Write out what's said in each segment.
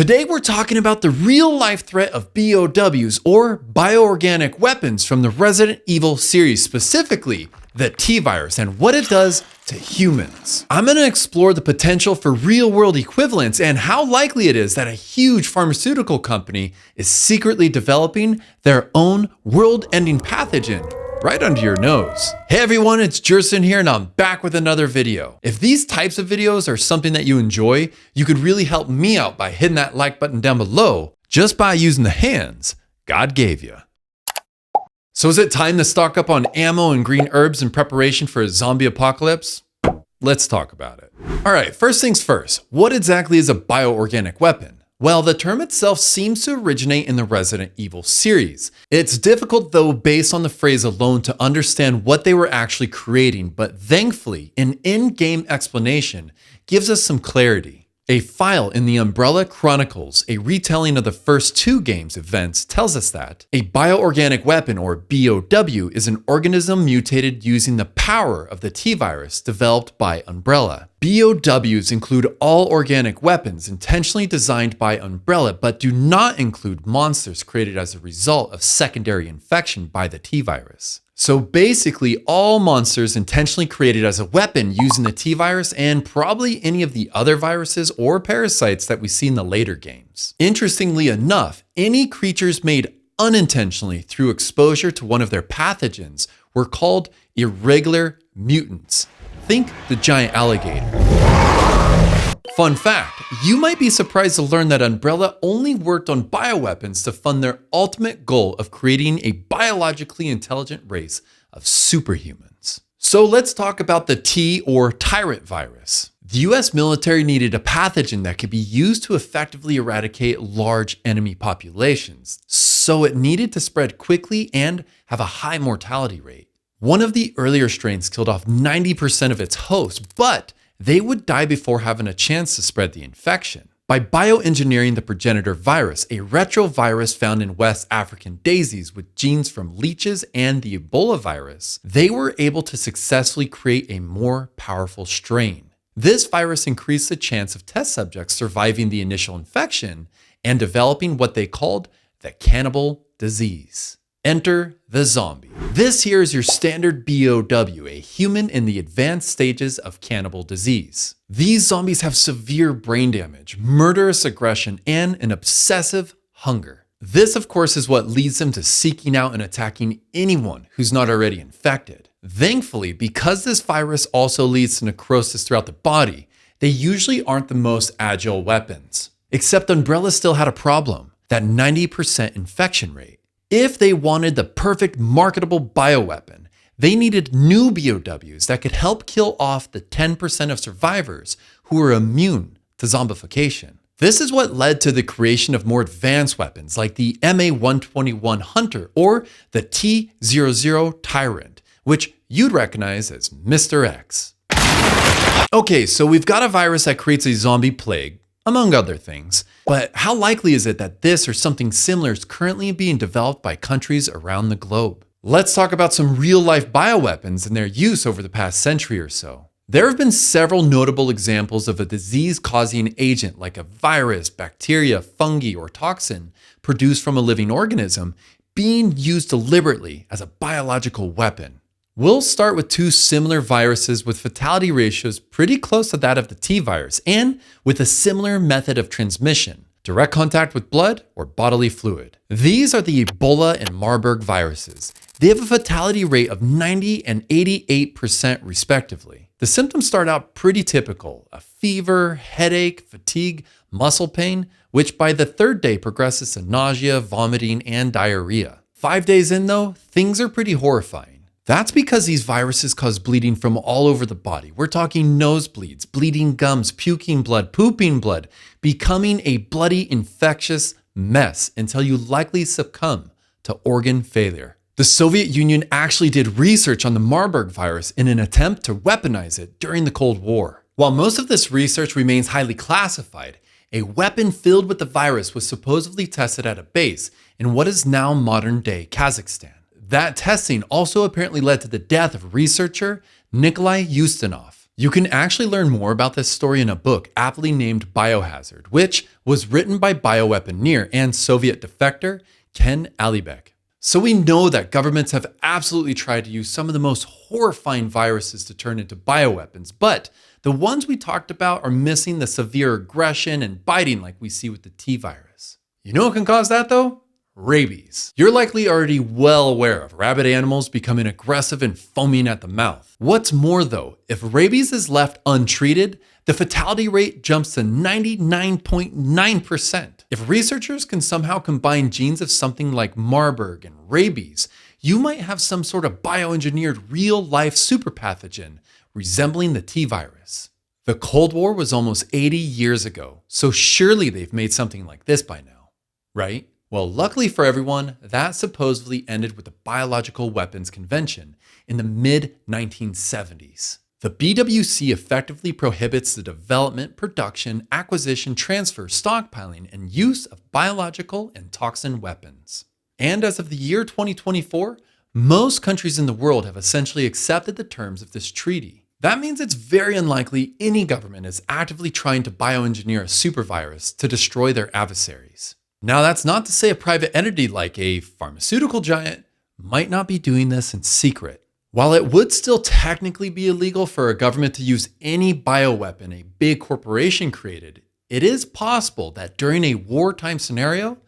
Today we're talking about the real-life threat of BOWs, or bioorganic weapons, from the Resident Evil series, specifically the T-virus and what it does to humans. I'm going to explore the potential for real-world equivalents and how likely it is that a huge pharmaceutical company is secretly developing their own world-ending pathogen right under your nose. Hey everyone, it's Jerson here and I'm back with another video. If these types of videos are something that you enjoy, you could really help me out by hitting that like button down below just by using the hands God gave you. So is it time to stock up on ammo and green herbs in preparation for a zombie apocalypse? Let's talk about it. All right, first things first, what exactly is a bioorganic weapon? Well, the term itself seems to originate in the Resident Evil series. It's difficult though, based on the phrase alone, to understand what they were actually creating, but thankfully, an in-game explanation gives us some clarity. A file in the Umbrella Chronicles, a retelling of the first two games' events, tells us that a bioorganic weapon, or BOW, is an organism mutated using the power of the T-virus developed by Umbrella. BOWs include all organic weapons intentionally designed by Umbrella, but do not include monsters created as a result of secondary infection by the T-virus. So basically, all monsters intentionally created as a weapon using the T-virus and probably any of the other viruses or parasites that we see in the later games. Interestingly enough, any creatures made unintentionally through exposure to one of their pathogens were called irregular mutants. Think the giant alligator. Fun fact, you might be surprised to learn that Umbrella only worked on bioweapons to fund their ultimate goal of creating a biologically intelligent race of superhumans. So let's talk about the T, or tyrant virus. The US military needed a pathogen that could be used to effectively eradicate large enemy populations, so it needed to spread quickly and have a high mortality rate. One of the earlier strains killed off 90% of its hosts, but they would die before having a chance to spread the infection. By bioengineering the progenitor virus, a retrovirus found in West African daisies with genes from leeches and the Ebola virus, they were able to successfully create a more powerful strain. This virus increased the chance of test subjects surviving the initial infection and developing what they called the cannibal disease. Enter the zombie. This here is your standard BOW, a human in the advanced stages of cannibal disease. These zombies have severe brain damage, murderous aggression, and an obsessive hunger. This, of course, is what leads them to seeking out and attacking anyone who's not already infected. Thankfully, because this virus also leads to necrosis throughout the body, they usually aren't the most agile weapons. Except Umbrella still had a problem, that 90% infection rate. If they wanted the perfect marketable bioweapon, they needed new BOWs that could help kill off the 10% of survivors who were immune to zombification. This is what led to the creation of more advanced weapons like the MA-121 Hunter or the T-00 Tyrant, which you'd recognize as Mr. X. Okay, so we've got a virus that creates a zombie plague, among other things. But how likely is it that this or something similar is currently being developed by countries around the globe? Let's talk about some real-life bioweapons and their use over the past century or so. There have been several notable examples of a disease-causing agent like a virus, bacteria, fungi, or toxin produced from a living organism being used deliberately as a biological weapon. We'll start with two similar viruses with fatality ratios pretty close to that of the T-virus and with a similar method of transmission, direct contact with blood or bodily fluid. These are the Ebola and Marburg viruses. They have a fatality rate of 90 and 88% respectively. The symptoms start out pretty typical: a fever, headache, fatigue, muscle pain, which by the third day progresses to nausea, vomiting, and diarrhea. 5 days in though, things are pretty horrifying. That's because these viruses cause bleeding from all over the body. We're talking nosebleeds, bleeding gums, puking blood, pooping blood, becoming a bloody infectious mess until you likely succumb to organ failure. The Soviet Union actually did research on the Marburg virus in an attempt to weaponize it during the Cold War. While most of this research remains highly classified, a weapon filled with the virus was supposedly tested at a base in what is now modern-day Kazakhstan. That testing also apparently led to the death of researcher Nikolai Ustinov. You can actually learn more about this story in a book aptly named Biohazard, which was written by bioweaponeer and Soviet defector Ken Alibek. So we know that governments have absolutely tried to use some of the most horrifying viruses to turn into bioweapons, but the ones we talked about are missing the severe aggression and biting like we see with the T virus. You know what can cause that though? Rabies. You're likely already well aware of rabid animals becoming aggressive and foaming at the mouth. What's more though, if rabies is left untreated, the fatality rate jumps to 99.9%. If researchers can somehow combine genes of something like Marburg and rabies, you might have some sort of bioengineered real-life superpathogen resembling the T virus. The Cold War was almost 80 years ago, so surely they've made something like this by now, right? Well, luckily for everyone, that supposedly ended with the Biological Weapons Convention in the mid-1970s. The BWC effectively prohibits the development, production, acquisition, transfer, stockpiling, and use of biological and toxin weapons. And as of the year 2024, most countries in the world have essentially accepted the terms of this treaty. That means it's very unlikely any government is actively trying to bioengineer a supervirus to destroy their adversaries. Now, that's not to say a private entity like a pharmaceutical giant might not be doing this in secret. While it would still technically be illegal for a government to use any bioweapon a big corporation created, it is possible that during a wartime scenario,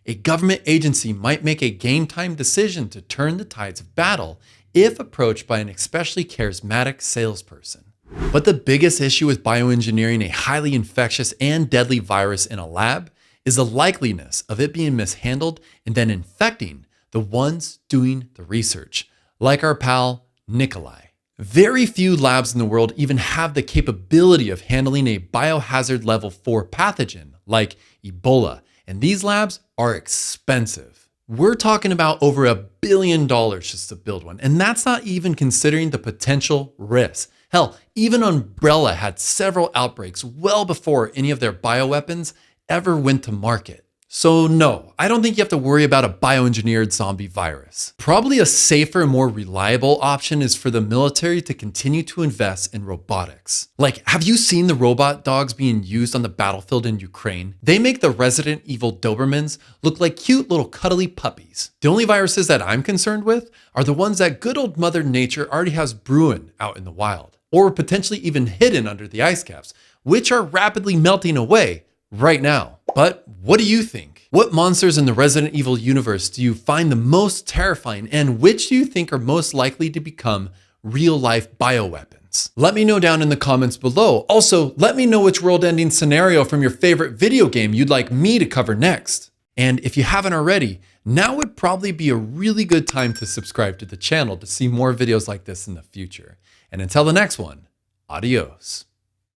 a government agency might make a game-time decision to turn the tides of battle if approached by an especially charismatic salesperson. But the biggest issue with bioengineering a highly infectious and deadly virus in a lab is the likeliness of it being mishandled and then infecting the ones doing the research, like our pal Nikolai. Very few labs in the world even have the capability of handling a biohazard level 4 pathogen like Ebola, and these labs are expensive. We're talking about over $1 billion just to build one, and that's not even considering the potential risks. Hell, even Umbrella had several outbreaks well before any of their bioweapons ever went to market. So no, I don't think you have to worry about a bioengineered zombie virus. Probably a safer and more reliable option is for the military to continue to invest in robotics. Like, have you seen the robot dogs being used on the battlefield in Ukraine? They make the Resident Evil Dobermans look like cute little cuddly puppies. The only viruses that I'm concerned with are the ones that good old Mother Nature already has brewing out in the wild, or potentially even hidden under the ice caps, which are rapidly melting away right now. But what do you think? What monsters in the Resident Evil universe do you find the most terrifying, and which do you think are most likely to become real-life bioweapons? Let me know down in the comments below. Also, let me know which world-ending scenario from your favorite video game you'd like me to cover next. And if you haven't already, now would probably be a really good time to subscribe to the channel to see more videos like this in the future. And until the next one, adios.